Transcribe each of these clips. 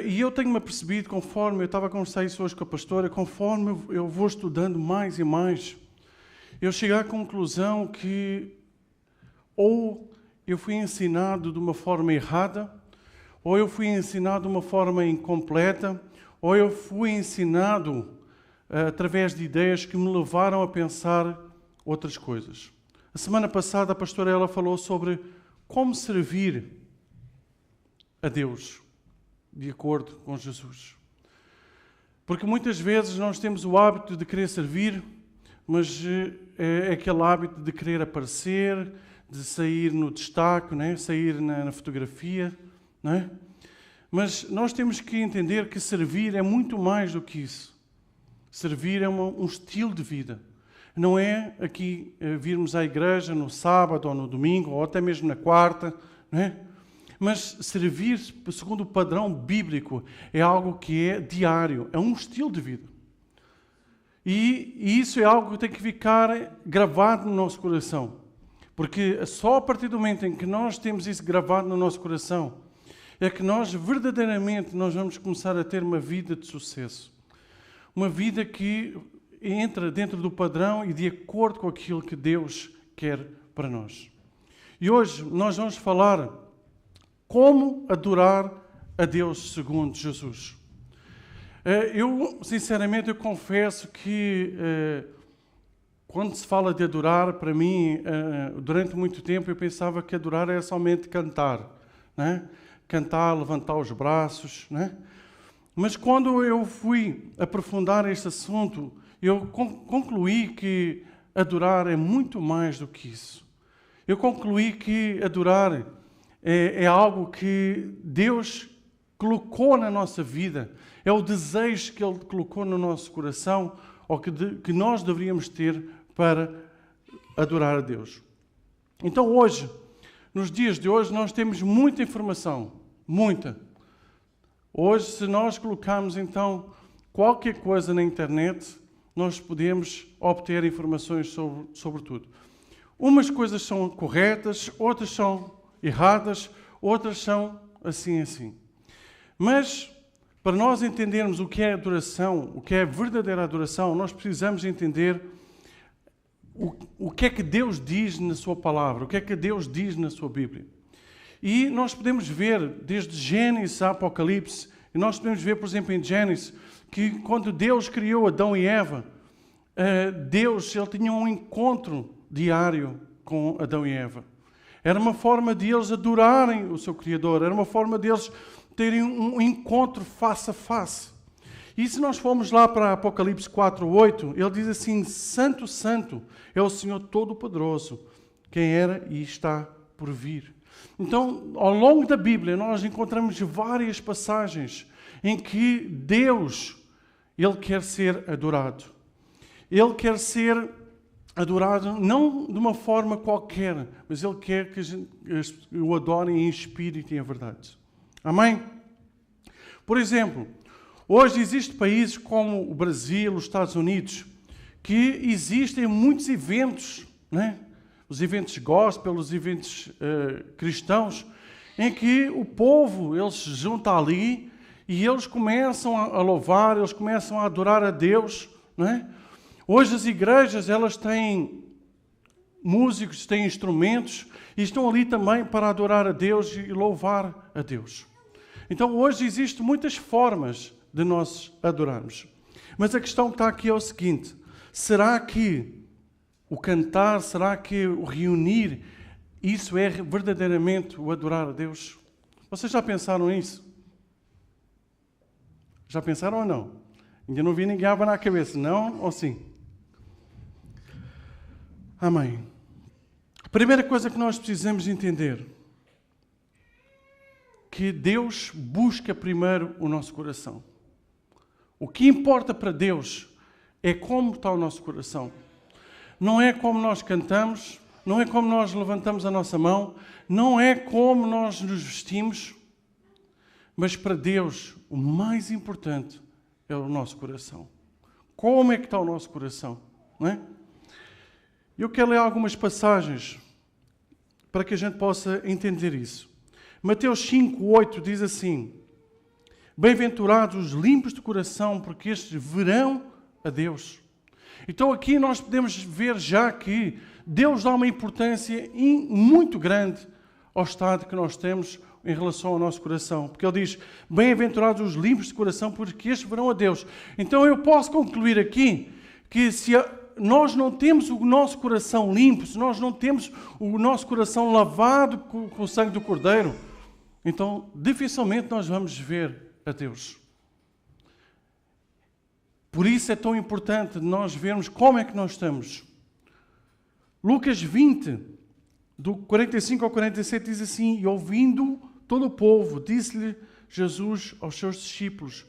E eu tenho-me apercebido, conforme eu estava a conversar isso hoje com a pastora, conforme eu vou estudando mais e mais, eu chego à conclusão que ou eu fui ensinado de uma forma errada, ou eu fui ensinado de uma forma incompleta, ou eu fui ensinado através de ideias que me levaram a pensar outras coisas. A semana passada a pastora ela falou sobre como servir a Deus de acordo com Jesus. Porque muitas vezes nós temos o hábito de querer servir, mas é aquele hábito de querer aparecer, de sair no destaque, né? Sair na fotografia. Né? Mas nós temos que entender que servir é muito mais do que isso. Servir é um estilo de vida. Não é aqui virmos à igreja no sábado ou no domingo, ou até mesmo na quarta, né? Mas servir, segundo o padrão bíblico, é algo que é diário, é um estilo de vida. E isso é algo que tem que ficar gravado no nosso coração. Porque só a partir do momento em que nós temos isso gravado no nosso coração, é que nós verdadeiramente nós vamos começar a ter uma vida de sucesso. Uma vida que entra dentro do padrão e de acordo com aquilo que Deus quer para nós. E hoje nós vamos falar como adorar a Deus segundo Jesus. Eu, sinceramente, eu confesso que quando se fala de adorar, para mim, durante muito tempo eu pensava que adorar era somente cantar, né? Cantar, levantar os braços, né? Mas quando eu fui aprofundar este assunto, eu concluí que adorar é muito mais do que isso. Eu concluí que adorar é algo que Deus colocou na nossa vida, é o desejo que Ele colocou no nosso coração, ou que nós deveríamos ter para adorar a Deus. Então hoje, nos dias de hoje, nós temos muita informação, muita. Hoje, se nós colocarmos então qualquer coisa na internet, nós podemos obter informações sobre tudo. Umas coisas são corretas, outras são erradas, outras são assim. Mas, para nós entendermos o que é adoração, o que é verdadeira adoração, nós precisamos entender o que é que Deus diz na sua palavra, o que é que Deus diz na sua Bíblia. E nós podemos ver, desde Gênesis a Apocalipse, e nós podemos ver, por exemplo, em Gênesis, que quando Deus criou Adão e Eva, Deus ele tinha um encontro diário com Adão e Eva. Era uma forma de eles adorarem o seu Criador, era uma forma de eles terem um encontro face a face. E se nós formos lá para Apocalipse 4:8, ele diz assim: Santo, Santo é o Senhor Todo-Poderoso, quem era e está por vir. Então, ao longo da Bíblia, nós encontramos várias passagens em que Deus, Ele quer ser adorado. Ele quer ser adorado não de uma forma qualquer, mas Ele quer que o adorem em espírito e em verdade. Amém? Por exemplo, hoje existem países como o Brasil, os Estados Unidos, que existem muitos eventos, né? Os eventos gospel, os eventos cristãos, em que o povo ele se junta ali e eles começam a louvar, eles começam a adorar a Deus, né? Hoje as igrejas elas têm músicos, têm instrumentos e estão ali também para adorar a Deus e louvar a Deus. Então hoje existem muitas formas de nós adorarmos. Mas a questão que está aqui é o seguinte: será que o cantar, será que o reunir, isso é verdadeiramente o adorar a Deus? Vocês já pensaram nisso? Já pensaram ou não? Ainda não vi ninguém abanar a cabeça, não ou sim? Amém. A primeira coisa que nós precisamos entender que Deus busca primeiro o nosso coração. O que importa para Deus é como está o nosso coração. Não é como nós cantamos, não é como nós levantamos a nossa mão, não é como nós nos vestimos, mas para Deus o mais importante é o nosso coração. Como é que está o nosso coração? Não é? Eu quero ler algumas passagens para que a gente possa entender isso. Mateus 5:8 diz assim: Bem-aventurados os limpos de coração, porque estes verão a Deus. Então aqui nós podemos ver já que Deus dá uma importância muito grande ao estado que nós temos em relação ao nosso coração. Porque Ele diz, bem-aventurados os limpos de coração, porque estes verão a Deus. Então eu posso concluir aqui que se nós não temos o nosso coração limpo, se nós não temos o nosso coração lavado com o sangue do Cordeiro, então dificilmente nós vamos ver a Deus. Por isso é tão importante nós vermos como é que nós estamos. Lucas 20, do 45 ao 47, diz assim, e ouvindo todo o povo, disse-lhe Jesus aos seus discípulos,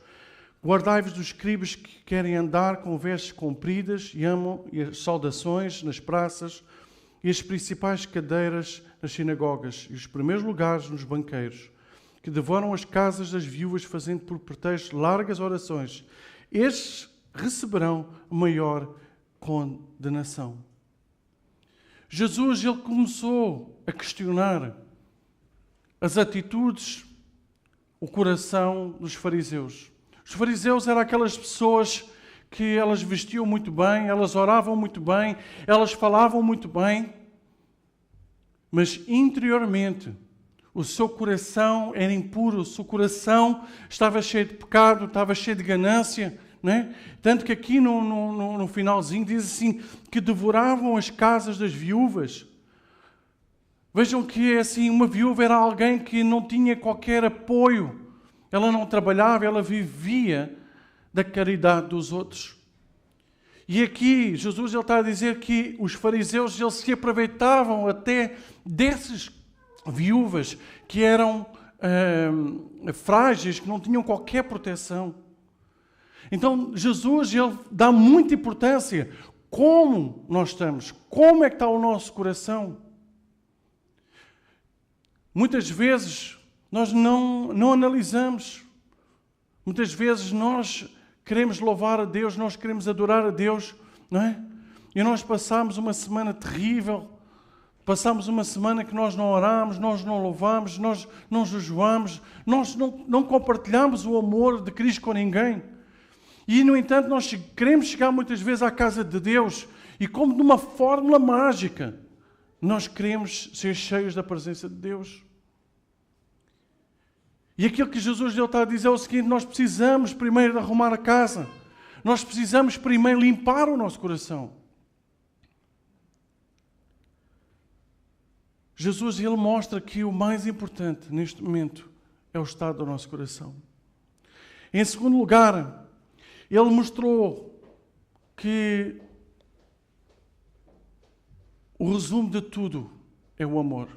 guardai-vos dos escribas que querem andar com vestes compridas e amam as saudações nas praças e as principais cadeiras nas sinagogas e os primeiros lugares nos banqueiros, que devoram as casas das viúvas fazendo por pretexto largas orações. Estes receberão maior condenação. Jesus, ele começou a questionar as atitudes, o coração dos fariseus. Os fariseus eram aquelas pessoas que elas vestiam muito bem, elas oravam muito bem, elas falavam muito bem, mas interiormente o seu coração era impuro, o seu coração estava cheio de pecado, estava cheio de ganância, não é? Tanto que aqui no finalzinho diz assim, que devoravam as casas das viúvas. Vejam que assim, uma viúva era alguém que não tinha qualquer apoio. Ela não trabalhava, ela vivia da caridade dos outros. E aqui Jesus ele está a dizer que os fariseus eles se aproveitavam até dessas viúvas que eram frágeis, que não tinham qualquer proteção. Então Jesus ele dá muita importância como nós estamos, como é que está o nosso coração. Muitas vezes nós não analisamos. Muitas vezes nós queremos louvar a Deus, nós queremos adorar a Deus, não é? E nós passamos uma semana terrível, passamos uma semana que nós não oramos, nós não louvamos, nós não jejuamos, nós não compartilhamos o amor de Cristo com ninguém. E, no entanto, nós queremos chegar muitas vezes à casa de Deus e, como de uma fórmula mágica, nós queremos ser cheios da presença de Deus. E aquilo que Jesus ele está a dizer é o seguinte, nós precisamos primeiro de arrumar a casa. Nós precisamos primeiro limpar o nosso coração. Jesus ele mostra que o mais importante neste momento é o estado do nosso coração. Em segundo lugar, ele mostrou que o resumo de tudo é o amor.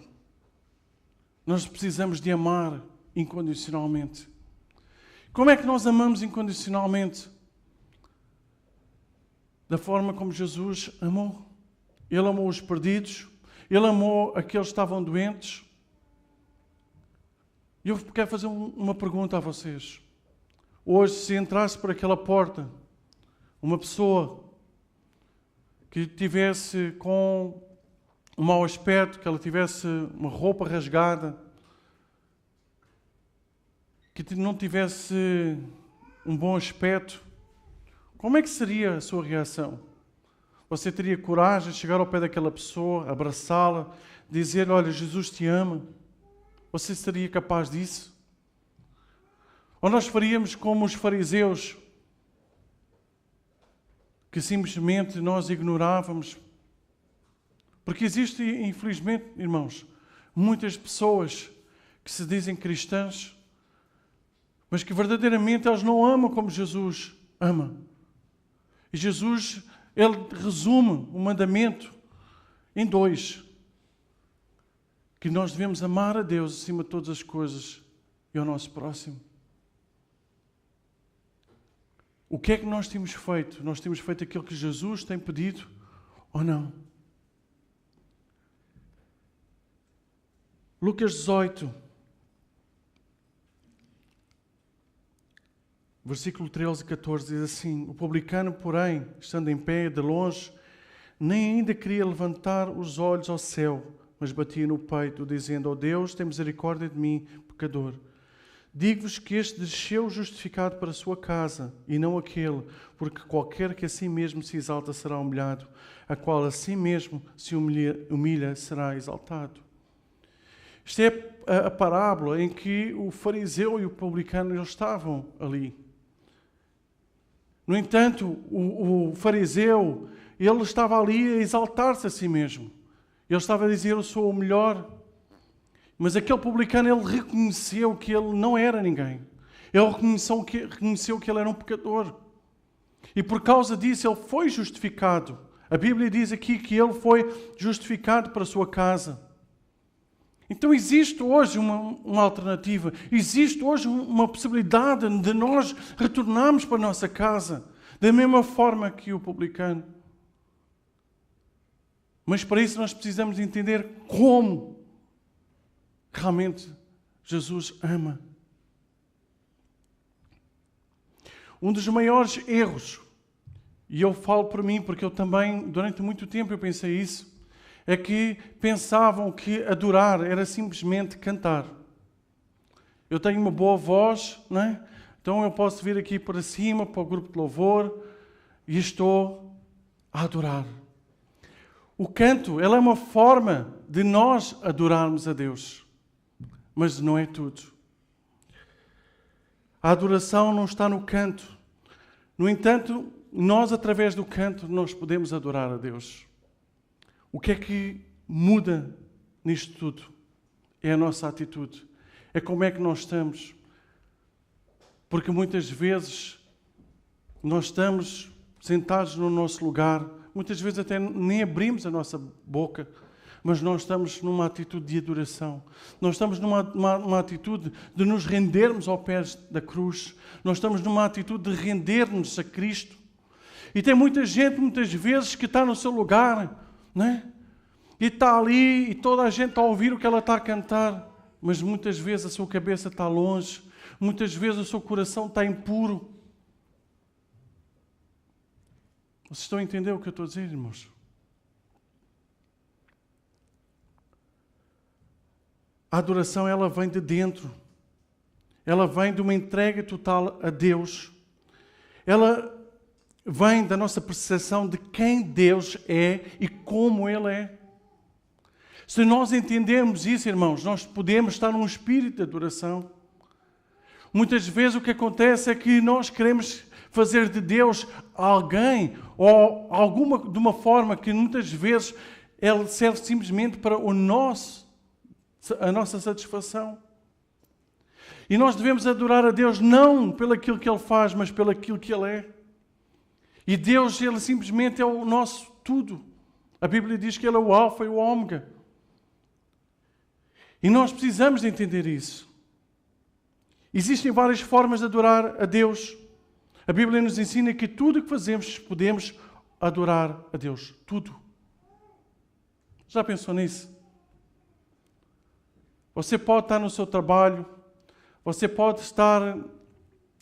Nós precisamos de amar incondicionalmente. Como é que nós amamos incondicionalmente? Da forma como Jesus amou. Ele amou os perdidos, Ele amou aqueles que estavam doentes. E eu quero fazer uma pergunta a vocês. Hoje, se entrasse por aquela porta uma pessoa que tivesse com um mau aspecto, que ela tivesse uma roupa rasgada, que não tivesse um bom aspecto, como é que seria a sua reação? Você teria coragem de chegar ao pé daquela pessoa, abraçá-la, dizer, olha, Jesus te ama? Você seria capaz disso? Ou nós faríamos como os fariseus, que simplesmente nós ignorávamos? Porque existe, infelizmente, irmãos, muitas pessoas que se dizem cristãs, mas que verdadeiramente elas não amam como Jesus ama. E Jesus, ele resume o mandamento em 2. Que nós devemos amar a Deus acima de todas as coisas e ao nosso próximo. O que é que nós temos feito? Nós temos feito aquilo que Jesus tem pedido ou não? Lucas 18, versículo 13 e 14 diz assim, o publicano, porém, estando em pé de longe, nem ainda queria levantar os olhos ao céu, mas batia no peito, dizendo, ó Deus, tem misericórdia de mim, pecador. Digo-vos que este desceu justificado para a sua casa, e não aquele, porque qualquer que a si mesmo se exalta será humilhado, a qual a si mesmo se humilha será exaltado. Isto é a parábola em que o fariseu e o publicano eles estavam ali. No entanto, o fariseu, ele estava ali a exaltar-se a si mesmo. Ele estava a dizer, eu sou o melhor. Mas aquele publicano, ele reconheceu que ele não era ninguém. Ele reconheceu que ele era um pecador. E por causa disso, ele foi justificado. A Bíblia diz aqui que ele foi justificado para a sua casa. Então existe hoje uma alternativa. Existe hoje uma possibilidade de nós retornarmos para a nossa casa. Da mesma forma que o publicano. Mas para isso nós precisamos entender como realmente Jesus ama. Um dos maiores erros, e eu falo por mim, porque eu também, durante muito tempo eu pensei isso, é que pensavam que adorar era simplesmente cantar. Eu tenho uma boa voz, não é? Então eu posso vir aqui para cima, para o grupo de louvor, e estou a adorar. O canto, ela é uma forma de nós adorarmos a Deus. Mas não é tudo. A adoração não está no canto. No entanto, nós, através do canto, nós podemos adorar a Deus. O que é que muda nisto tudo? É a nossa atitude. É como é que nós estamos. Porque muitas vezes nós estamos sentados no nosso lugar, muitas vezes até nem abrimos a nossa boca, mas nós estamos numa atitude de adoração. Nós estamos numa atitude de nos rendermos ao pé da cruz. Nós estamos numa atitude de render-nos a Cristo. E tem muita gente, muitas vezes, que está no seu lugar, não é? E está ali, e toda a gente está a ouvir o que ela está a cantar, mas muitas vezes a sua cabeça está longe, muitas vezes o seu coração está impuro. Vocês estão a entender o que eu estou a dizer, irmãos? A adoração, ela vem de dentro. Ela vem de uma entrega total a Deus. Ela vem da nossa percepção de quem Deus é e como Ele é. Se nós entendermos isso, irmãos, nós podemos estar num espírito de adoração. Muitas vezes o que acontece é que nós queremos fazer de Deus alguém ou de uma forma que muitas vezes Ele serve simplesmente para a nossa satisfação. E nós devemos adorar a Deus não pelo aquilo que Ele faz, mas pelo aquilo que Ele é. E Deus, Ele simplesmente é o nosso tudo. A Bíblia diz que Ele é o Alfa e o Ômega. E nós precisamos de entender isso. Existem várias formas de adorar a Deus. A Bíblia nos ensina que tudo o que fazemos podemos adorar a Deus. Tudo. Já pensou nisso? Você pode estar no seu trabalho, você pode estar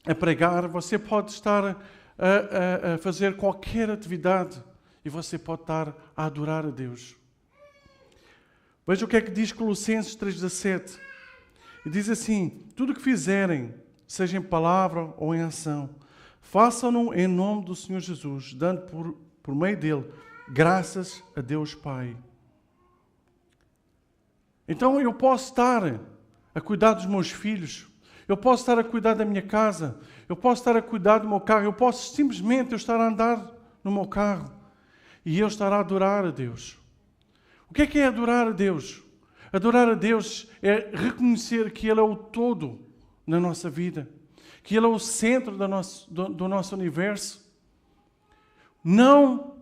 a pregar, você pode estar a fazer qualquer atividade e você pode estar a adorar a Deus. Veja o que é que diz Colossenses 3,17. E diz assim: tudo o que fizerem, seja em palavra ou em ação, façam-no em nome do Senhor Jesus, dando por meio dele graças a Deus Pai. Então eu posso estar a cuidar dos meus filhos, eu posso estar a cuidar da minha casa, eu posso estar a cuidar do meu carro, eu posso simplesmente estar a andar no meu carro e eu estar a adorar a Deus. O que é adorar a Deus? Adorar a Deus é reconhecer que Ele é o todo na nossa vida, que Ele é o centro do nosso universo. Não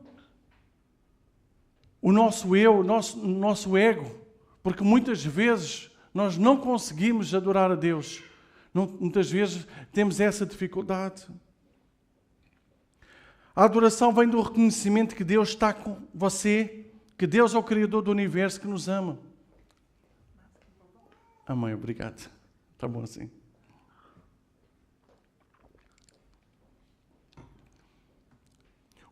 o nosso eu, o nosso ego. Porque muitas vezes nós não conseguimos adorar a Deus. Muitas vezes temos essa dificuldade. A adoração vem do reconhecimento que Deus está com você, que Deus é o Criador do universo que nos ama. Amém, obrigado. Está bom assim.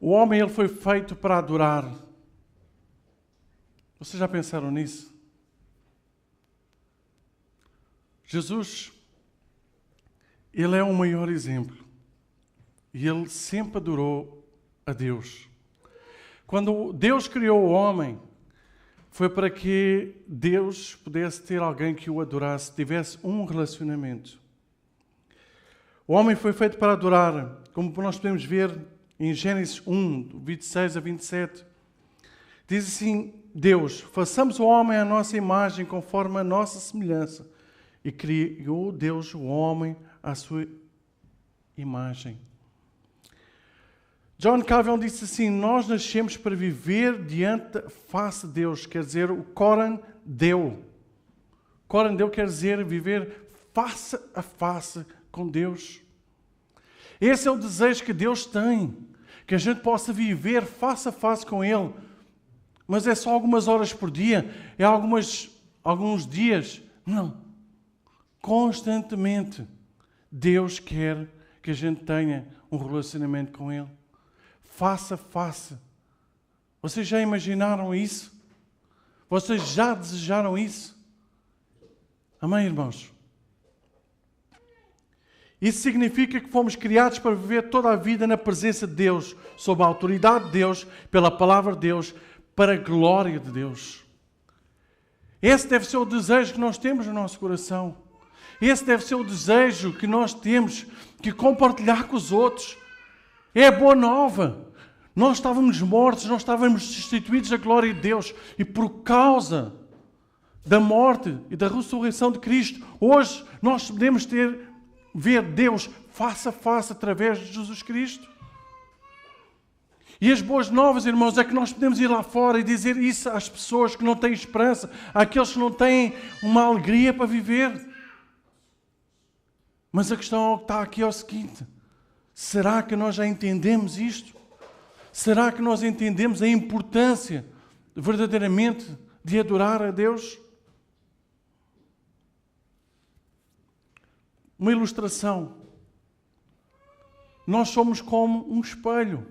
O homem, ele foi feito para adorar. Vocês já pensaram nisso? Jesus, Ele é o maior exemplo. E ele sempre adorou a Deus. Quando Deus criou o homem, foi para que Deus pudesse ter alguém que o adorasse, tivesse um relacionamento. O homem foi feito para adorar, como nós podemos ver em Gênesis 1, do 26 a 27. Diz assim, Deus, façamos o homem à nossa imagem, conforme a nossa semelhança. E criou Deus o homem à sua imagem. John Calvin disse assim, nós nascemos para viver diante da face de Deus, quer dizer, o Coran Deu. Coran Deu quer dizer viver face a face com Deus. Esse é o desejo que Deus tem, que a gente possa viver face a face com Ele. Mas é só algumas horas por dia, é alguns dias. Não. Constantemente, Deus quer que a gente tenha um relacionamento com Ele. Face a face. Vocês já imaginaram isso? Vocês já desejaram isso? Amém, irmãos? Isso significa que fomos criados para viver toda a vida na presença de Deus, sob a autoridade de Deus, pela palavra de Deus, para a glória de Deus. Esse deve ser o desejo que nós temos no nosso coração. Esse deve ser o desejo que nós temos que compartilhar com os outros. É a boa nova. Nós estávamos mortos, nós estávamos destituídos da glória de Deus. E por causa da morte e da ressurreição de Cristo, hoje nós podemos ver Deus face a face através de Jesus Cristo. E as boas novas, irmãos, é que nós podemos ir lá fora e dizer isso às pessoas que não têm esperança, àqueles que não têm uma alegria para viver. Mas a questão que está aqui é o seguinte: será que nós já entendemos isto? Será que nós entendemos a importância verdadeiramente de adorar a Deus? Uma ilustração. Nós somos como um espelho.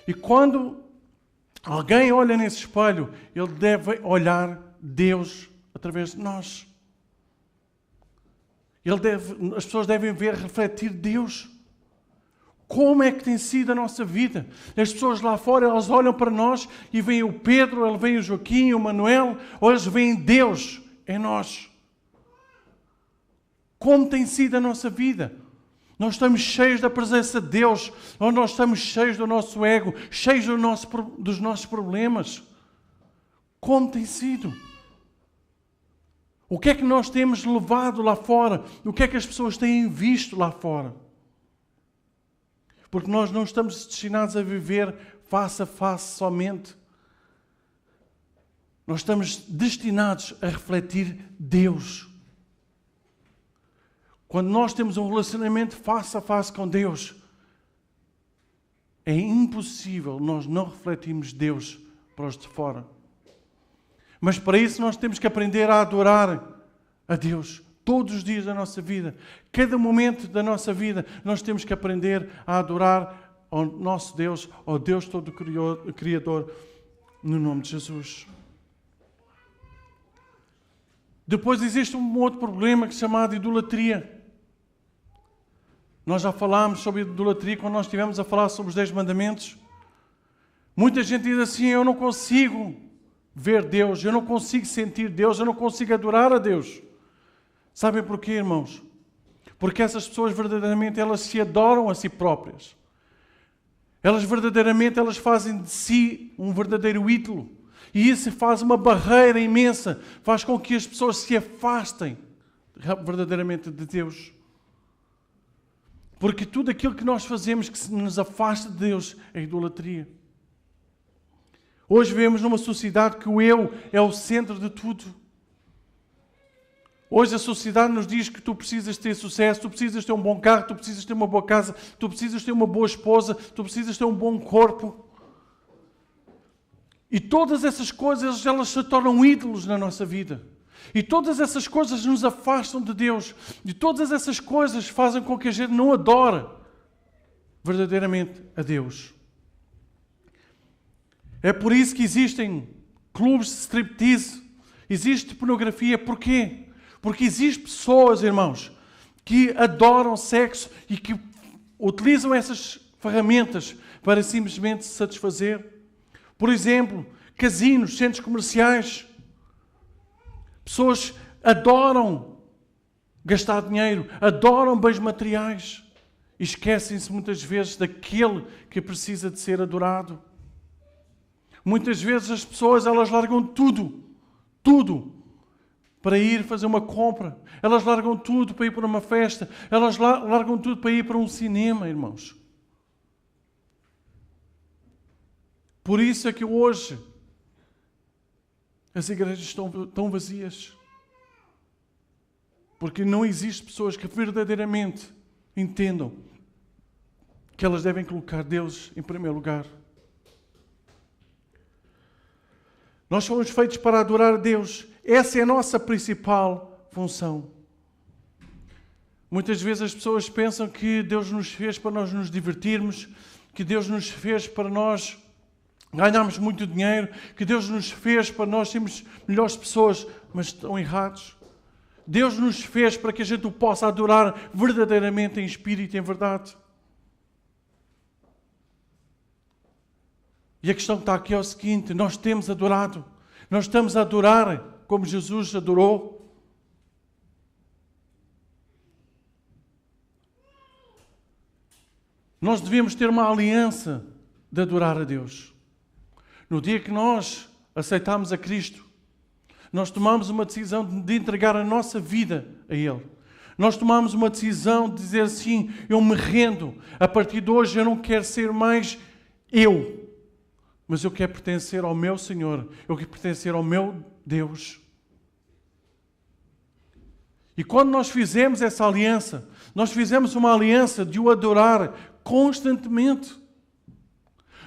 E quando alguém olha nesse espelho, ele deve olhar Deus através de nós. As pessoas devem ver refletir Deus. Como é que tem sido a nossa vida? As pessoas lá fora, elas olham para nós e veem o Pedro, elas veem o Joaquim, o Manuel, ou elas veem Deus em nós. Como tem sido a nossa vida? Nós estamos cheios da presença de Deus, ou nós estamos cheios do nosso ego, cheios dos nossos problemas? Como tem sido? O que é que nós temos levado lá fora? O que é que as pessoas têm visto lá fora? Porque nós não estamos destinados a viver face a face somente. Nós estamos destinados a refletir Deus. Quando nós temos um relacionamento face a face com Deus, é impossível nós não refletirmos Deus para os de fora. Mas para isso nós temos que aprender a adorar a Deus todos os dias da nossa vida. Cada momento da nossa vida nós temos que aprender a adorar ao nosso Deus, ao Deus Todo-Criador, no nome de Jesus. Depois existe um outro problema que é chamado idolatria. Nós já falámos sobre idolatria quando nós estivemos a falar sobre os 10 mandamentos. Muita gente diz assim: eu não consigo ver Deus, eu não consigo sentir Deus, eu não consigo adorar a Deus. Sabem porquê, irmãos? Porque essas pessoas verdadeiramente elas se adoram a si próprias. Elas verdadeiramente elas fazem de si um verdadeiro ídolo. E isso faz uma barreira imensa, faz com que as pessoas se afastem verdadeiramente de Deus. Porque tudo aquilo que nós fazemos que nos afasta de Deus é idolatria. Hoje vivemos numa sociedade que o eu é o centro de tudo. Hoje a sociedade nos diz que tu precisas ter sucesso, tu precisas ter um bom carro, tu precisas ter uma boa casa, tu precisas ter uma boa esposa, tu precisas ter um bom corpo. E todas essas coisas, elas se tornam ídolos na nossa vida. E todas essas coisas nos afastam de Deus. E todas essas coisas fazem com que a gente não adore verdadeiramente a Deus. É por isso que existem clubes de striptease, existe pornografia. Porquê? Porque existem pessoas, irmãos, que adoram sexo e que utilizam essas ferramentas para simplesmente se satisfazer. Por exemplo, casinos, centros comerciais. Pessoas adoram gastar dinheiro, adoram bens materiais e esquecem-se muitas vezes daquele que precisa de ser adorado. Muitas vezes as pessoas, elas largam tudo, para ir fazer uma compra. Elas largam tudo para ir para uma festa. Elas largam tudo para ir para um cinema, irmãos. Por isso é que hoje as igrejas estão tão vazias. Porque não existem pessoas que verdadeiramente entendam que elas devem colocar Deus em primeiro lugar. Nós fomos feitos para adorar a Deus. Essa é a nossa principal função. Muitas vezes as pessoas pensam que Deus nos fez para nós nos divertirmos, que Deus nos fez para nós ganharmos muito dinheiro, que Deus nos fez para nós sermos melhores pessoas, mas estão errados. Deus nos fez para que a gente o possa adorar verdadeiramente em espírito e em verdade. E a questão que está aqui é o seguinte: nós temos adorado, nós estamos a adorar como Jesus adorou. Nós devemos ter uma aliança de adorar a Deus. No dia que nós aceitamos a Cristo, nós tomamos uma decisão de entregar a nossa vida a Ele. Nós tomamos uma decisão de dizer assim: eu me rendo, a partir de hoje eu não quero ser mais eu, mas eu quero pertencer ao meu Senhor, eu quero pertencer ao meu Deus. E quando nós fizemos essa aliança, nós fizemos uma aliança de o adorar constantemente.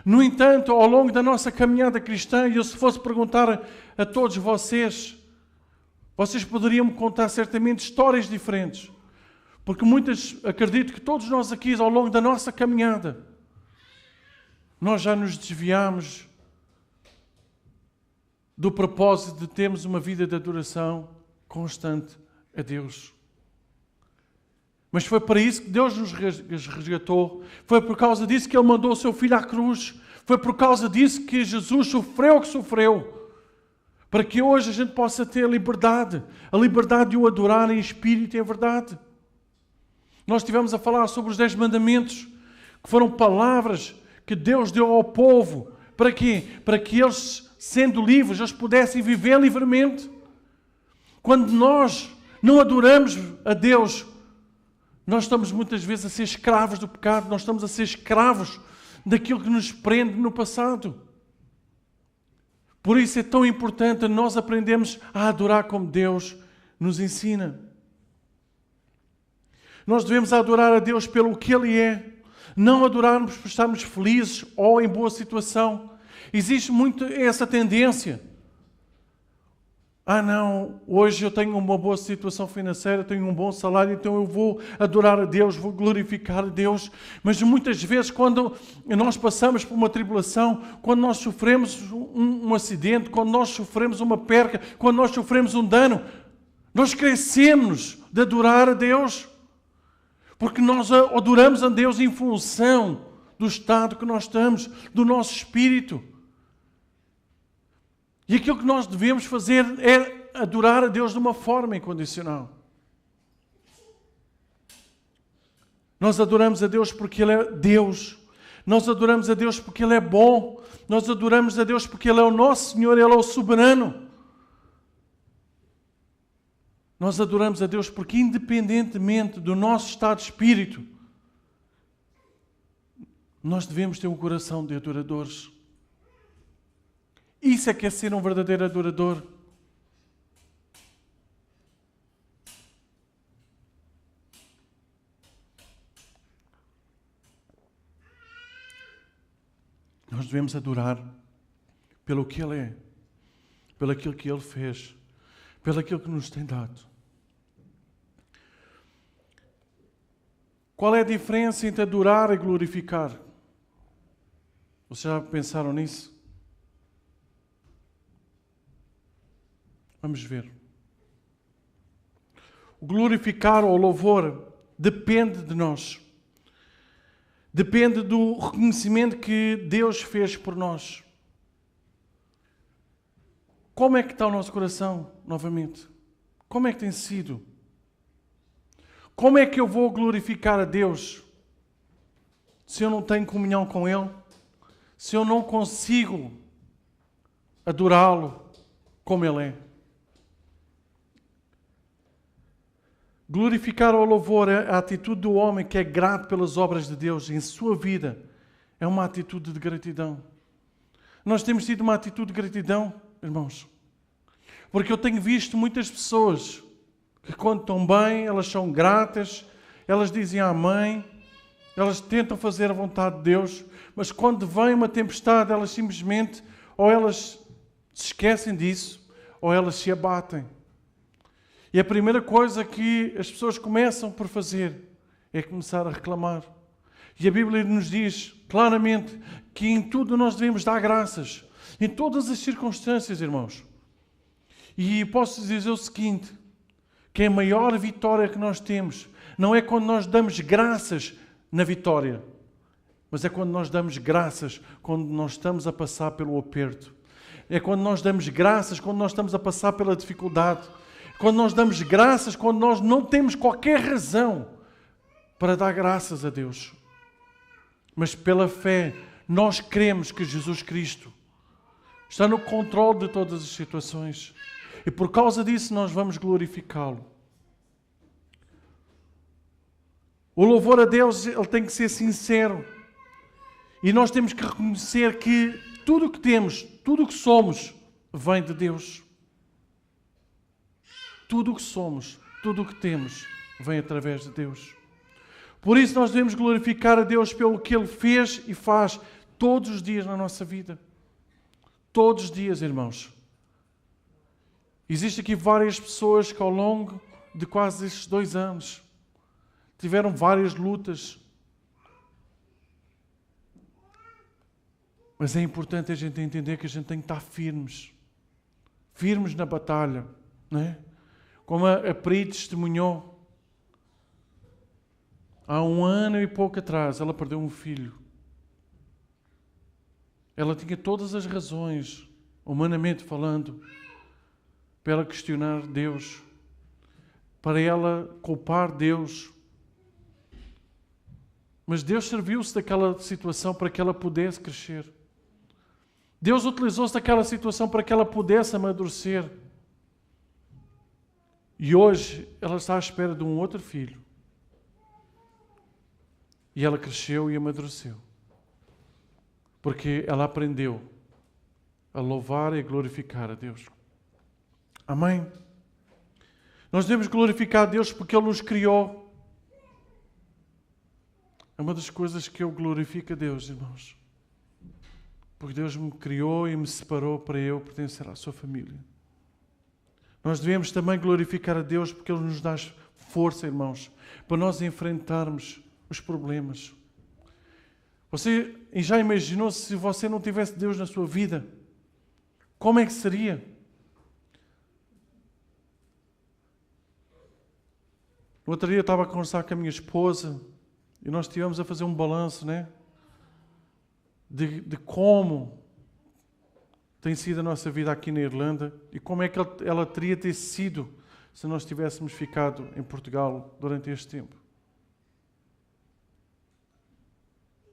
No entanto, ao longo da nossa caminhada cristã, e eu se fosse perguntar a todos vocês, vocês poderiam me contar certamente histórias diferentes. Porque acredito que todos nós aqui, ao longo da nossa caminhada, nós já nos desviamos do propósito de termos uma vida de adoração constante a Deus. Mas foi para isso que Deus nos resgatou. Foi por causa disso que Ele mandou o Seu Filho à cruz. Foi por causa disso que Jesus sofreu o que sofreu. Para que hoje a gente possa ter a liberdade de o adorar em espírito e em verdade. Nós estivemos a falar sobre os 10 mandamentos, que foram palavras que Deus deu ao povo. Para quê? Para que eles, sendo livres, eles pudessem viver livremente. Quando nós não adoramos a Deus, nós estamos muitas vezes a ser escravos do pecado, nós estamos a ser escravos daquilo que nos prende no passado. Por isso é tão importante nós aprendermos a adorar como Deus nos ensina. Nós devemos adorar a Deus pelo que Ele é, não adorarmos por estarmos felizes ou em boa situação. Existe muito essa tendência. Não, hoje eu tenho uma boa situação financeira, tenho um bom salário, então eu vou adorar a Deus, vou glorificar a Deus. Mas muitas vezes quando nós passamos por uma tribulação, quando nós sofremos um acidente, quando nós sofremos uma perca, quando nós sofremos um dano, nós esquecemos de adorar a Deus. Porque nós adoramos a Deus em função do estado que nós estamos, do nosso espírito. E aquilo que nós devemos fazer é adorar a Deus de uma forma incondicional. Nós adoramos a Deus porque Ele é Deus. Nós adoramos a Deus porque Ele é bom. Nós adoramos a Deus porque Ele é o nosso Senhor, Ele é o soberano. Nós adoramos a Deus porque, independentemente do nosso estado de espírito, nós devemos ter um coração de adoradores. Isso é que é ser um verdadeiro adorador. Nós devemos adorar pelo que Ele é, pelo aquilo que Ele fez, pelo aquilo que nos tem dado. Qual é a diferença entre adorar e glorificar? Vocês já pensaram nisso? Vamos ver. o glorificar ou o louvor depende de nós. Depende do reconhecimento que Deus fez por nós. Como é que está o nosso coração, novamente? Como é que tem sido? Como é que eu vou glorificar a Deus se eu não tenho comunhão com Ele? Se eu não consigo adorá-lo como Ele é? Glorificar ou louvor é a atitude do homem que é grato pelas obras de Deus em sua vida. É uma atitude de gratidão. Nós temos tido uma atitude de gratidão, irmãos. Porque eu tenho visto muitas pessoas que quando estão bem, elas são gratas, elas dizem amém, elas tentam fazer a vontade de Deus, mas quando vem uma tempestade, elas simplesmente, ou elas se esquecem disso, ou elas se abatem. E a primeira coisa que as pessoas começam por fazer é começar a reclamar. E a Bíblia nos diz claramente que em tudo nós devemos dar graças. Em todas as circunstâncias, irmãos. E posso dizer o seguinte, que a maior vitória que nós temos não é quando nós damos graças na vitória, mas é quando nós damos graças quando nós estamos a passar pelo aperto. É quando nós damos graças quando nós estamos a passar pela dificuldade. Quando nós damos graças, quando nós não temos qualquer razão para dar graças a Deus. Mas pela fé, nós cremos que Jesus Cristo está no controle de todas as situações. E por causa disso nós vamos glorificá-lo. O louvor a Deus, ele tem que ser sincero. E nós temos que reconhecer que tudo o que temos, tudo o que somos, vem de Deus. Tudo o que somos, tudo o que temos, vem através de Deus. Por isso nós devemos glorificar a Deus pelo que Ele fez e faz todos os dias na nossa vida. Todos os dias, irmãos. Existem aqui várias pessoas que ao longo de quase estes 2 anos tiveram várias lutas. Mas é importante a gente entender que a gente tem que estar firmes. Firmes na batalha, não é? Como a Pri testemunhou, há 1 ano e pouco atrás, ela perdeu um filho. Ela tinha todas as razões, humanamente falando, para ela questionar Deus, para ela culpar Deus. Mas Deus serviu-se daquela situação para que ela pudesse crescer. Deus utilizou-se daquela situação para que ela pudesse amadurecer. E hoje ela está à espera de um outro filho. E ela cresceu e amadureceu. Porque ela aprendeu a louvar e a glorificar a Deus. Amém? Nós devemos glorificar a Deus porque Ele nos criou. É uma das coisas que eu glorifico a Deus, irmãos. Porque Deus me criou e me separou para eu pertencer à sua família. Nós devemos também glorificar a Deus porque Ele nos dá força, irmãos, para nós enfrentarmos os problemas. Você já imaginou se você não tivesse Deus na sua vida? Como é que seria? No outro dia eu estava a conversar com a minha esposa e nós estivemos a fazer um balanço, né? De como tem sido a nossa vida aqui na Irlanda e como é que ela teria ter sido se nós tivéssemos ficado em Portugal durante este tempo.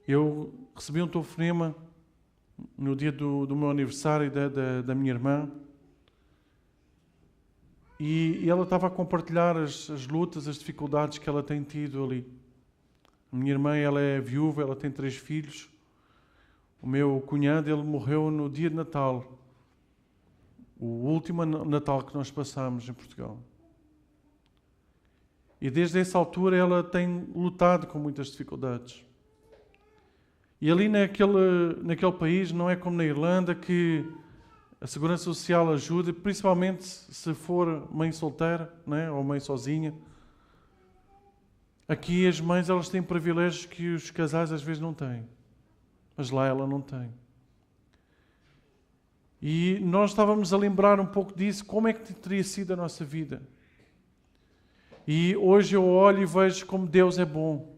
Eu recebi um telefonema no dia do meu aniversário da minha irmã e ela estava a compartilhar as lutas, as dificuldades que ela tem tido ali. A minha irmã, ela é viúva, ela tem 3 filhos. O meu cunhado, ele morreu no dia de Natal. O último Natal que nós passamos em Portugal. E desde essa altura ela tem lutado com muitas dificuldades. E ali naquele país, não é como na Irlanda, que a Segurança Social ajuda, principalmente se for mãe solteira, né, ou mãe sozinha. Aqui as mães, elas têm privilégios que os casais às vezes não têm. Mas lá ela não tem. E nós estávamos a lembrar um pouco disso, como é que teria sido a nossa vida. E hoje eu olho e vejo como Deus é bom.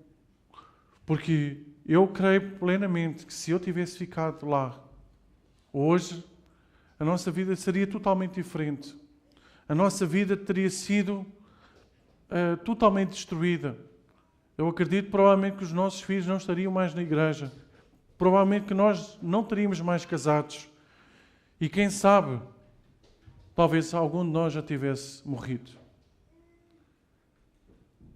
Porque eu creio plenamente que se eu tivesse ficado lá, hoje, a nossa vida seria totalmente diferente. A nossa vida teria sido totalmente destruída. Eu acredito provavelmente que os nossos filhos não estariam mais na igreja. Provavelmente que nós não teríamos mais casados. E quem sabe, talvez algum de nós já tivesse morrido.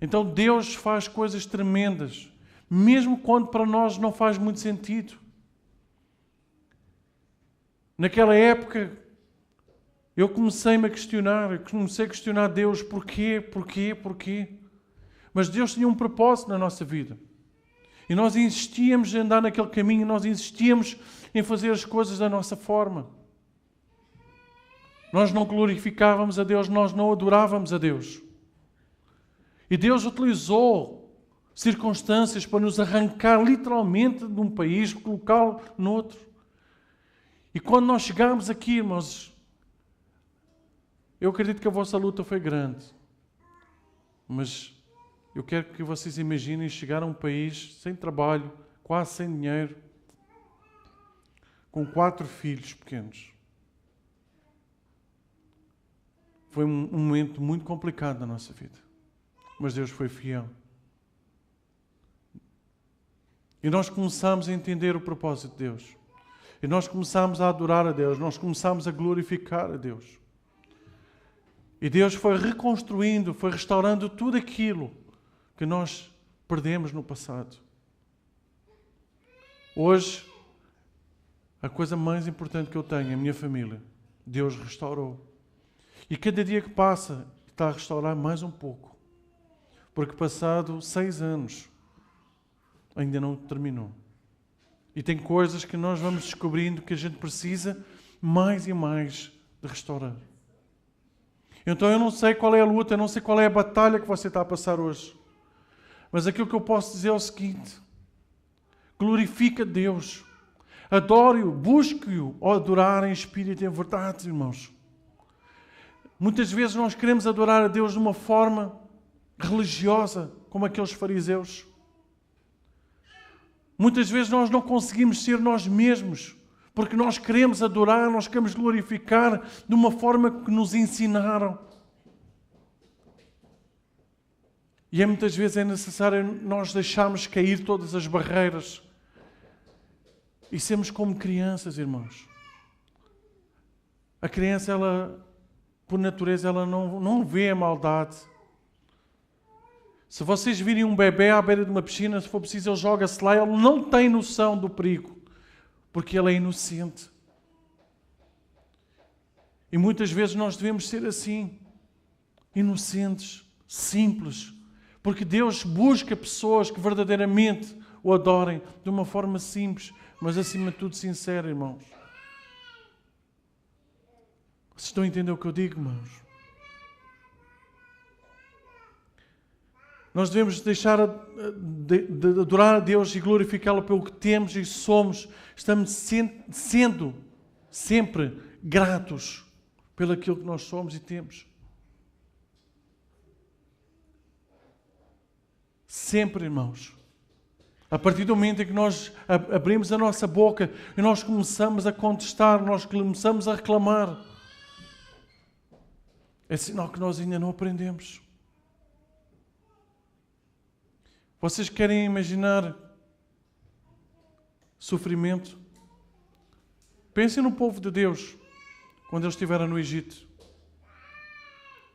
Então Deus faz coisas tremendas, mesmo quando para nós não faz muito sentido. Naquela época, eu comecei-me a questionar, Deus, porquê? Mas Deus tinha um propósito na nossa vida. E nós insistíamos em andar naquele caminho, nós insistíamos em fazer as coisas da nossa forma. Nós não glorificávamos a Deus, nós não adorávamos a Deus. E Deus utilizou circunstâncias para nos arrancar literalmente de um país, colocá-lo noutro. E quando nós chegámos aqui, irmãos, eu acredito que a vossa luta foi grande. Mas eu quero que vocês imaginem chegar a um país sem trabalho, quase sem dinheiro, com 4 filhos pequenos. Foi um momento muito complicado na nossa vida. Mas Deus foi fiel. E nós começamos a entender o propósito de Deus. E nós começamos a adorar a Deus. Nós começamos a glorificar a Deus. E Deus foi reconstruindo, foi restaurando tudo aquilo que nós perdemos no passado. Hoje, a coisa mais importante que eu tenho é a minha família. Deus restaurou. E cada dia que passa, está a restaurar mais um pouco. Porque passado 6 anos, ainda não terminou. E tem coisas que nós vamos descobrindo que a gente precisa mais e mais de restaurar. Então eu não sei qual é a luta, eu não sei qual é a batalha que você está a passar hoje. Mas aquilo que eu posso dizer é o seguinte: glorifica Deus, adore-o, busque-o, adorar em espírito e em verdade, irmãos. Muitas vezes nós queremos adorar a Deus de uma forma religiosa, como aqueles fariseus. Muitas vezes nós não conseguimos ser nós mesmos, porque nós queremos adorar, nós queremos glorificar de uma forma que nos ensinaram. E muitas vezes é necessário nós deixarmos cair todas as barreiras e sermos como crianças, irmãos. A criança, ela, por natureza, ela não vê a maldade. Se vocês virem um bebê à beira de uma piscina, se for preciso, ele joga-se lá, ele não tem noção do perigo, porque ele é inocente. E muitas vezes nós devemos ser assim, inocentes, simples, porque Deus busca pessoas que verdadeiramente o adorem de uma forma simples, mas acima de tudo sincera, irmãos. Vocês estão a entender o que eu digo, irmãos? Nós devemos deixar de adorar a Deus e glorificá-lo pelo que temos e somos. Estamos sendo sempre gratos pelo aquilo que nós somos e temos. Sempre, irmãos. A partir do momento em que nós abrimos a nossa boca e nós começamos a contestar, nós começamos a reclamar, é sinal que nós ainda não aprendemos. Vocês querem imaginar sofrimento? Pensem no povo de Deus, quando eles estiveram no Egito.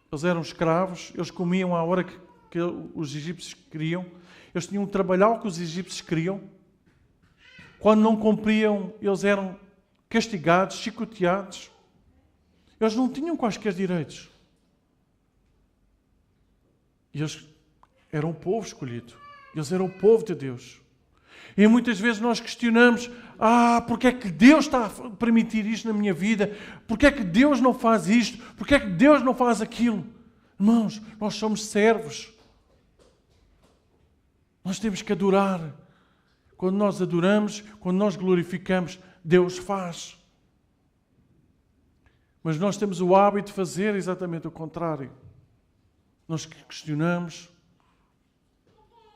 Eles eram escravos, eles comiam à hora que os egípcios queriam, eles tinham que trabalhar o que os egípcios queriam. Quando não cumpriam, eles eram castigados, chicoteados. Eles não tinham quaisquer direitos. E eles eram o povo escolhido. Eles eram o povo de Deus. E muitas vezes nós questionamos: porque é que Deus está a permitir isto na minha vida? Porque é que Deus não faz isto? Porque é que Deus não faz aquilo? Irmãos, nós somos servos. Nós temos que adorar. Quando nós adoramos, quando nós glorificamos, Deus faz. Mas nós temos o hábito de fazer exatamente o contrário. nós questionamos,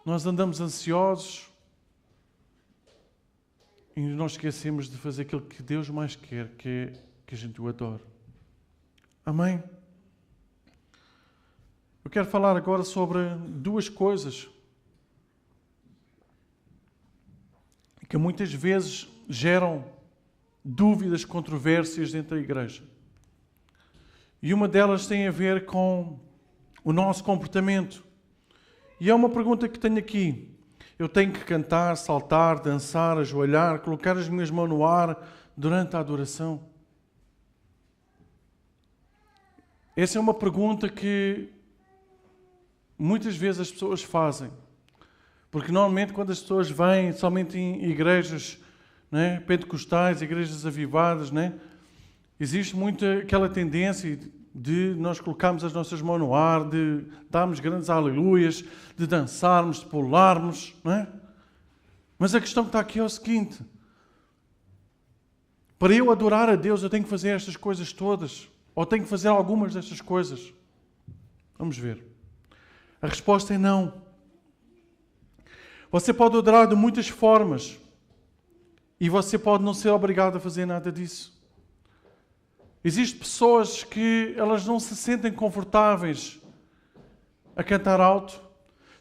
nós andamos ansiosos e nós esquecemos de fazer aquilo que Deus mais quer, que é que a gente o adore. Amém? Eu quero falar agora sobre duas coisas que muitas vezes geram dúvidas, controvérsias dentro da igreja. E uma delas tem a ver com o nosso comportamento. E é uma pergunta que tenho aqui. Eu tenho que cantar, saltar, dançar, ajoelhar, colocar as minhas mãos no ar durante a adoração? Essa é uma pergunta que muitas vezes as pessoas fazem. Porque normalmente quando as pessoas vêm, somente em igrejas, né, pentecostais, igrejas avivadas, né, existe muito aquela tendência de nós colocarmos as nossas mãos no ar, de darmos grandes aleluias, de dançarmos, de pularmos, não é? Mas a questão que está aqui é o seguinte: para eu adorar a Deus eu tenho que fazer estas coisas todas, ou tenho que fazer algumas destas coisas? Vamos ver. A resposta é não. Você pode adorar de muitas formas e você pode não ser obrigado a fazer nada disso. Existem pessoas que elas não se sentem confortáveis a cantar alto.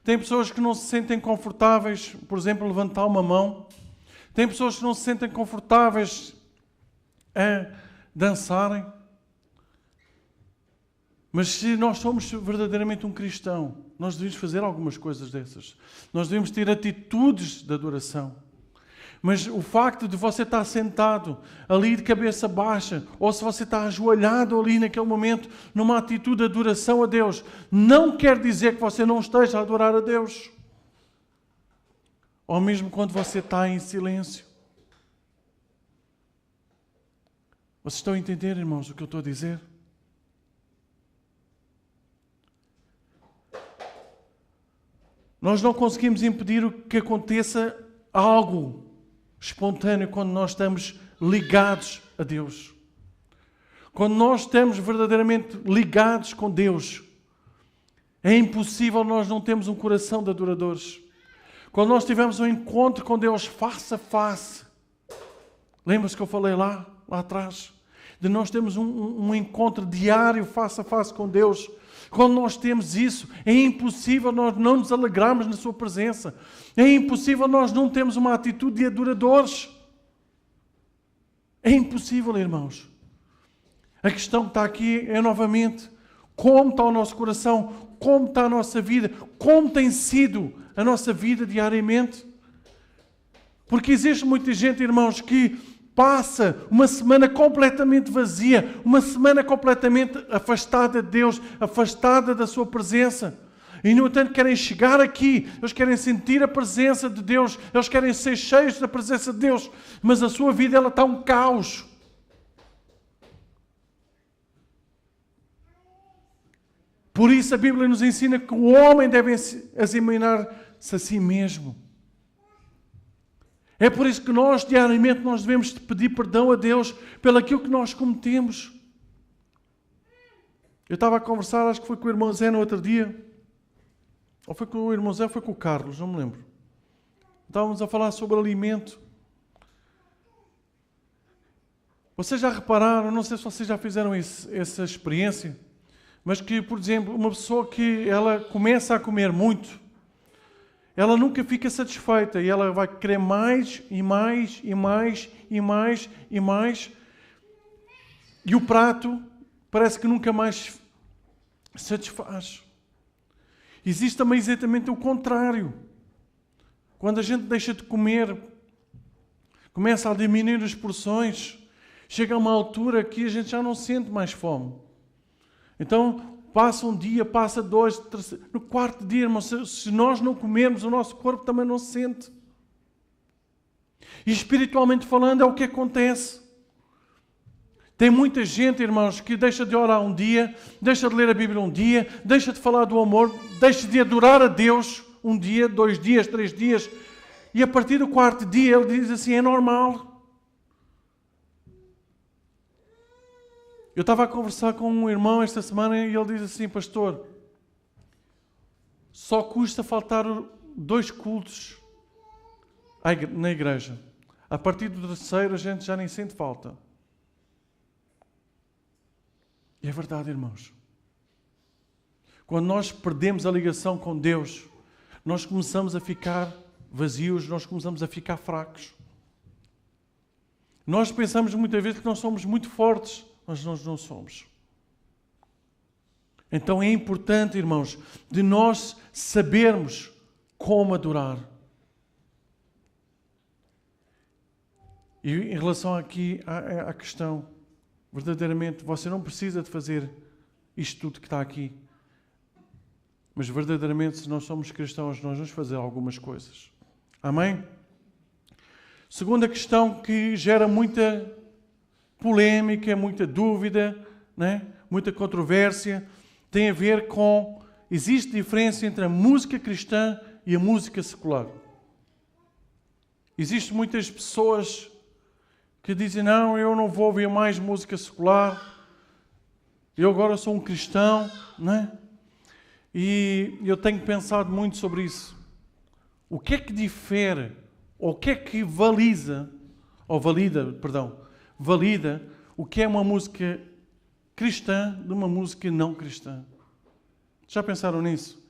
Tem pessoas que não se sentem confortáveis, por exemplo, a levantar uma mão. Tem pessoas que não se sentem confortáveis a dançarem. Mas se nós somos verdadeiramente um cristão, nós devemos fazer algumas coisas dessas. Nós devemos ter atitudes de adoração. Mas o facto de você estar sentado ali de cabeça baixa, ou se você está ajoelhado ali naquele momento, numa atitude de adoração a Deus, não quer dizer que você não esteja a adorar a Deus. Ou mesmo quando você está em silêncio. Vocês estão a entender, irmãos, o que eu estou a dizer? Nós não conseguimos impedir o que aconteça algo espontâneo quando nós estamos ligados a Deus. Quando nós estamos verdadeiramente ligados com Deus, é impossível nós não termos um coração de adoradores. Quando nós tivemos um encontro com Deus face a face, lembra-se que eu falei lá atrás? De nós termos um encontro diário face a face com Deus. Quando nós temos isso, é impossível nós não nos alegrarmos na sua presença. É impossível nós não termos uma atitude de adoradores. É impossível, irmãos. A questão que está aqui é novamente como está o nosso coração, como está a nossa vida, como tem sido a nossa vida diariamente. Porque existe muita gente, irmãos, que passa uma semana completamente vazia, uma semana completamente afastada de Deus, afastada da sua presença. E, no entanto, querem chegar aqui, eles querem sentir a presença de Deus, eles querem ser cheios da presença de Deus, mas a sua vida ela está um caos. Por isso a Bíblia nos ensina que o homem deve examinar-se a si mesmo. É por isso que nós, diariamente, nós devemos pedir perdão a Deus pelo aquilo que nós cometemos. Eu estava a conversar, acho que foi com o irmão Zé no outro dia, ou foi com o irmão Zé, ou foi com o Carlos, não me lembro. Estávamos a falar sobre alimento. Vocês já repararam, não sei se vocês já fizeram essa experiência, mas que, por exemplo, uma pessoa que ela começa a comer muito, ela nunca fica satisfeita e ela vai querer mais e mais e mais e mais e mais. E o prato parece que nunca mais satisfaz. Existe também exatamente o contrário. Quando a gente deixa de comer, começa a diminuir as porções, chega a uma altura que a gente já não sente mais fome. Então, passa um dia, passa dois, terceiro, no quarto dia, irmão, se nós não comermos, o nosso corpo também não se sente. E espiritualmente falando, é o que acontece. Tem muita gente, irmãos, que deixa de orar um dia, deixa de ler a Bíblia um dia, deixa de falar do amor, deixa de adorar a Deus um dia, 2 dias, 3 dias, e a partir do quarto dia ele diz assim, é normal. Eu estava a conversar com um irmão esta semana e ele diz assim, pastor, só custa faltar 2 cultos na igreja. A partir do 3º a gente já nem sente falta. E é verdade, irmãos. Quando nós perdemos a ligação com Deus, nós começamos a ficar vazios, nós começamos a ficar fracos. Nós pensamos muitas vezes que nós somos muito fortes, mas nós não somos. Então é importante, irmãos, de nós sabermos como adorar. E em relação aqui à questão, verdadeiramente, você não precisa de fazer isto tudo que está aqui. Mas verdadeiramente, se nós somos cristãos, nós vamos fazer algumas coisas. Amém? Segunda questão que gera muita polêmica, muita dúvida, né? Muita controvérsia, tem a ver com, existe diferença entre a música cristã e a música secular. Existem muitas pessoas que dizem, não, eu não vou ouvir mais música secular, eu agora sou um cristão, né? E eu tenho pensado muito sobre isso. O que é que difere, ou o que é que valida o que é uma música cristã de uma música não cristã? Já pensaram nisso?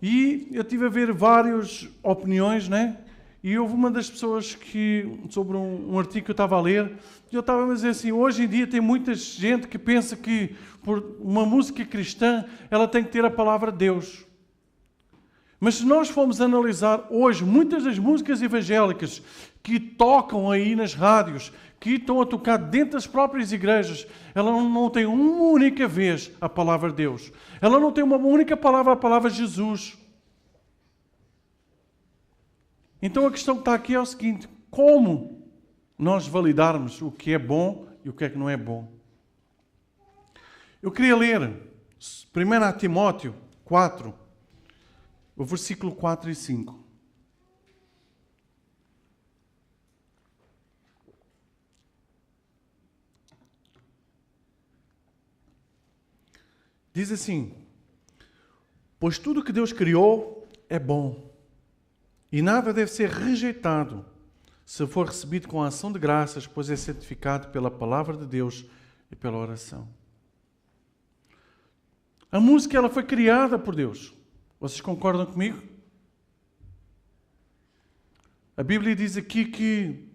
E eu estive a ver várias opiniões, né? E houve uma das pessoas que, sobre um artigo que eu estava a ler, eu estava a dizer assim, hoje em dia tem muita gente que pensa que por uma música cristã, ela tem que ter a palavra de Deus. Mas se nós formos analisar hoje, muitas das músicas evangélicas que tocam aí nas rádios, que estão a tocar dentro das próprias igrejas, ela não tem uma única vez a palavra de Deus. Ela não tem uma única palavra, a palavra Jesus. Então a questão que está aqui é o seguinte, como nós validarmos o que é bom e o que é que não é bom? Eu queria ler 1 Timóteo 4, o versículo 4 e 5. Diz assim, pois tudo que Deus criou é bom, e nada deve ser rejeitado, se for recebido com a ação de graças, pois é santificado pela palavra de Deus e pela oração. A música ela foi criada por Deus. Vocês concordam comigo? A Bíblia diz aqui que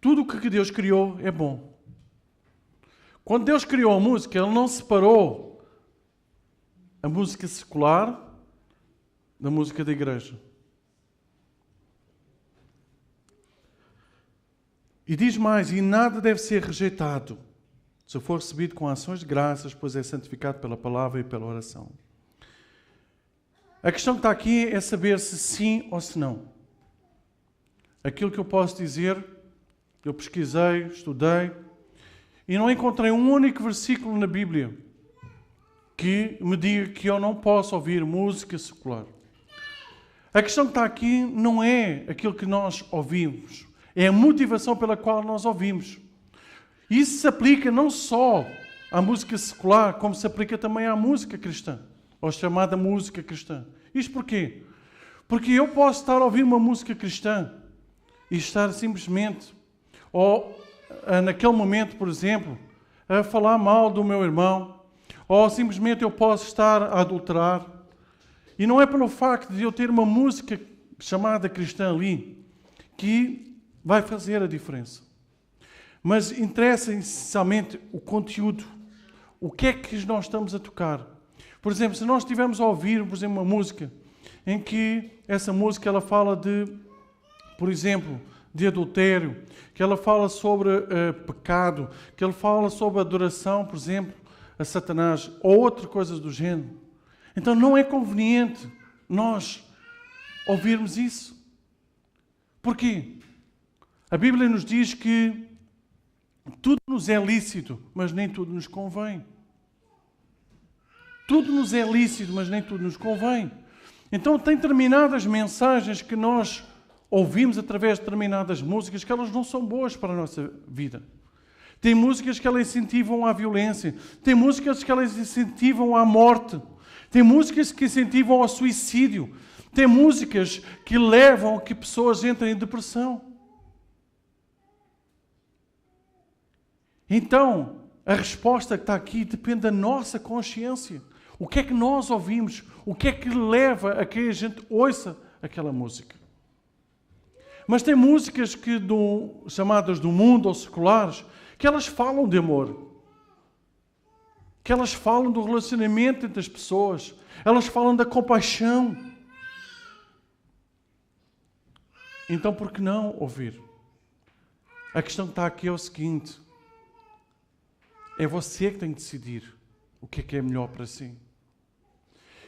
tudo o que Deus criou é bom. Quando Deus criou a música, Ele não separou a música secular da música da igreja. E diz mais, e nada deve ser rejeitado, se for recebido com ações de graças, pois é santificado pela palavra e pela oração. A questão que está aqui é saber se sim ou se não. Aquilo que eu posso dizer, eu pesquisei, estudei, e não encontrei um único versículo na Bíblia que me diga que eu não posso ouvir música secular. A questão que está aqui não é aquilo que nós ouvimos, é a motivação pela qual nós ouvimos. Isso se aplica não só à música secular, como se aplica também à música cristã, ou chamada música cristã. Isto porquê? Porque eu posso estar a ouvir uma música cristã e estar simplesmente, ou naquele momento, por exemplo, a falar mal do meu irmão, ou simplesmente eu posso estar a adulterar. E não é pelo facto de eu ter uma música chamada cristã ali que vai fazer a diferença. Mas interessa essencialmente o conteúdo. O que é que nós estamos a tocar? Por exemplo, se nós estivermos a ouvir, por exemplo, uma música em que essa música ela fala de, por exemplo, de adultério, que ela fala sobre pecado, que ela fala sobre adoração, por exemplo, a Satanás, ou outra coisa do género. Então não é conveniente nós ouvirmos isso. Porquê? A Bíblia nos diz que tudo nos é lícito, mas nem tudo nos convém. Tudo nos é lícito, mas nem tudo nos convém. Então tem determinadas mensagens que nós ouvimos através de determinadas músicas que elas não são boas para a nossa vida. Tem músicas que elas incentivam à violência. Tem músicas que elas incentivam à morte. Tem músicas que incentivam ao suicídio. Tem músicas que levam a que pessoas entrem em depressão. Então, a resposta que está aqui depende da nossa consciência. O que é que nós ouvimos? O que é que leva a que a gente ouça aquela música? Mas tem músicas chamadas do mundo ou seculares, que elas falam de amor. Que elas falam do relacionamento entre as pessoas. Elas falam da compaixão. Então, por que não ouvir? A questão que está aqui é o seguinte. É você que tem que decidir o que é melhor para si.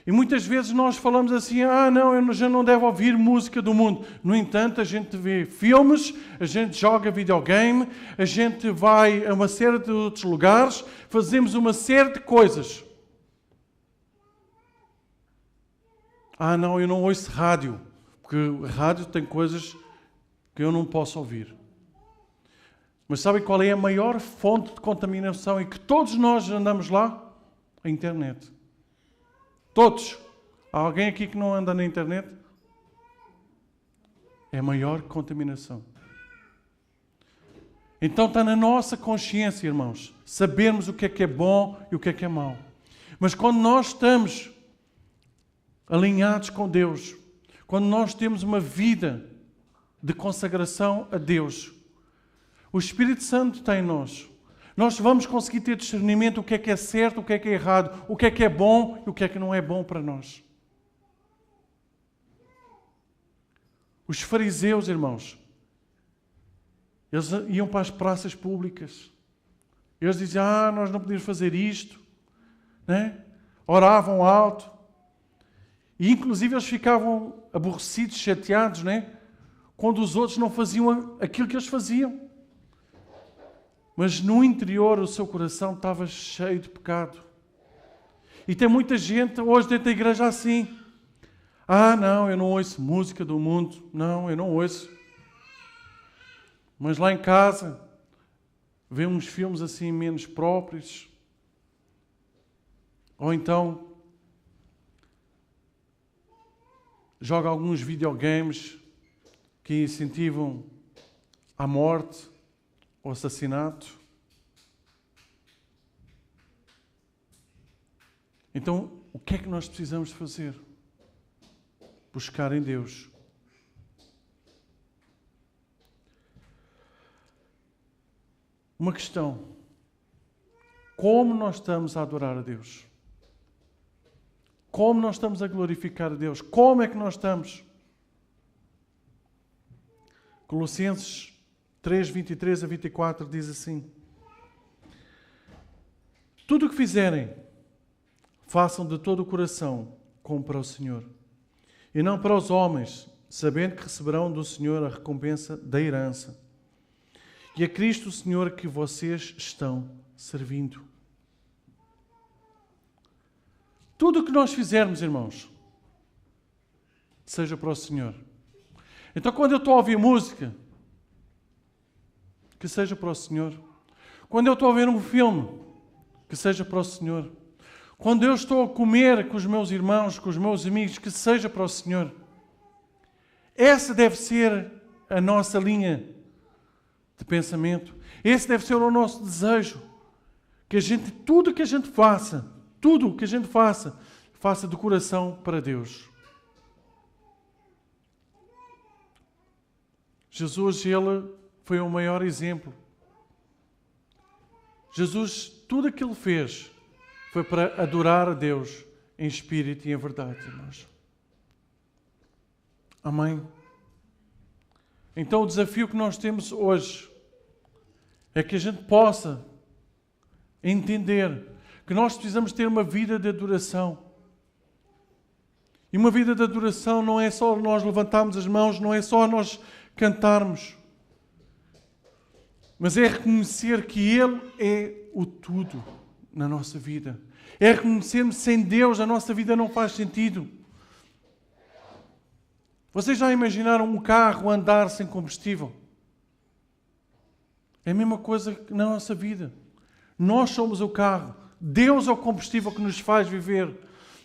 E muitas vezes nós falamos assim, não, eu já não devo ouvir música do mundo. No entanto, a gente vê filmes, a gente joga videogame, a gente vai a uma série de outros lugares, fazemos uma série de coisas. Não, eu não ouço rádio, porque rádio tem coisas que eu não posso ouvir. Mas sabem qual é a maior fonte de contaminação e que todos nós andamos lá? A internet. Todos. Há alguém aqui que não anda na internet? É a maior contaminação. Então está na nossa consciência, irmãos, sabermos o que é bom e o que é mau. Mas quando nós estamos alinhados com Deus, quando nós temos uma vida de consagração a Deus, o Espírito Santo está em nós. Nós vamos conseguir ter discernimento do que é certo, o que é errado, o que é bom e o que não é bom para nós. Os fariseus, irmãos, eles iam para as praças públicas. Eles diziam, nós não podemos fazer isto. Né? Oravam alto. E inclusive eles ficavam aborrecidos, chateados, né? Quando os outros não faziam aquilo que eles faziam. Mas no interior o seu coração estava cheio de pecado. E tem muita gente hoje dentro da igreja assim. Não, eu não ouço música do mundo. Não, eu não ouço. Mas lá em casa, vê uns filmes assim menos próprios. Ou então, joga alguns videogames que incentivam a morte, o assassinato. Então, o que é que nós precisamos fazer? Buscar em Deus. Uma questão. Como nós estamos a adorar a Deus? Como nós estamos a glorificar a Deus? Como é que nós estamos? Colossenses 3, 23 a 24 diz assim: tudo o que fizerem, façam de todo o coração, como para o Senhor, e não para os homens, sabendo que receberão do Senhor a recompensa da herança. E a Cristo o Senhor que vocês estão servindo. Tudo o que nós fizermos, irmãos, seja para o Senhor. Então, quando eu estou a ouvir música, que seja para o Senhor. Quando eu estou a ver um filme, que seja para o Senhor. Quando eu estou a comer com os meus irmãos, com os meus amigos, que seja para o Senhor. Essa deve ser a nossa linha de pensamento. Esse deve ser o nosso desejo. Que tudo que a gente faça, faça de coração para Deus. Jesus, ele foi o maior exemplo. Jesus, tudo aquilo que fez foi para adorar a Deus em espírito e em verdade, irmãos. Amém? Então o desafio que nós temos hoje é que a gente possa entender que nós precisamos ter uma vida de adoração. E uma vida de adoração não é só nós levantarmos as mãos, não é só nós cantarmos, mas é reconhecer que Ele é o tudo na nossa vida. É reconhecermos que sem Deus a nossa vida não faz sentido. Vocês já imaginaram um carro andar sem combustível? É a mesma coisa que na nossa vida. Nós somos o carro. Deus é o combustível que nos faz viver.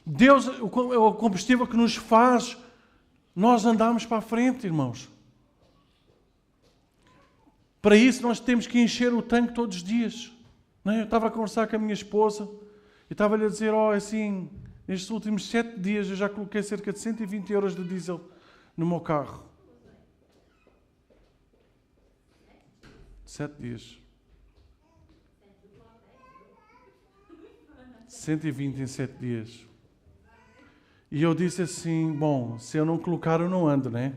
Deus é o combustível que nos faz nós andarmos para a frente, irmãos. Para isso nós temos que encher o tanque todos os dias. Não é? Eu estava a conversar com a minha esposa e estava-lhe a dizer, assim, nestes últimos 7 dias eu já coloquei cerca de 120 euros de diesel no meu carro. 7 dias. 120 em 7 dias. E eu disse assim, bom, se eu não colocar eu não ando, né?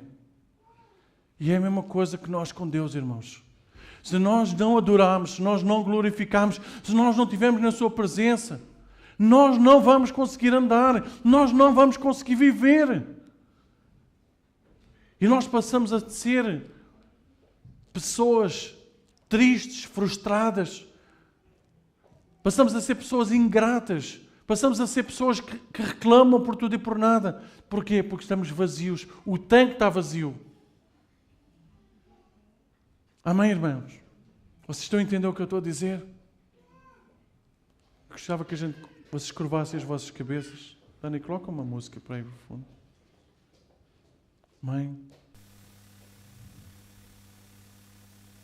E é a mesma coisa que nós com Deus, irmãos. Se nós não adorarmos, se nós não glorificarmos, se nós não estivermos na sua presença, nós não vamos conseguir andar, nós não vamos conseguir viver. E nós passamos a ser pessoas tristes, frustradas. Passamos a ser pessoas ingratas. Passamos a ser pessoas que reclamam por tudo e por nada. Porquê? Porque estamos vazios. O tanque está vazio. Amém, irmãos? Vocês estão a entender o que eu estou a dizer? Gostava que vocês curvassem as vossas cabeças. Dani, coloca uma música para aí no fundo. Amém?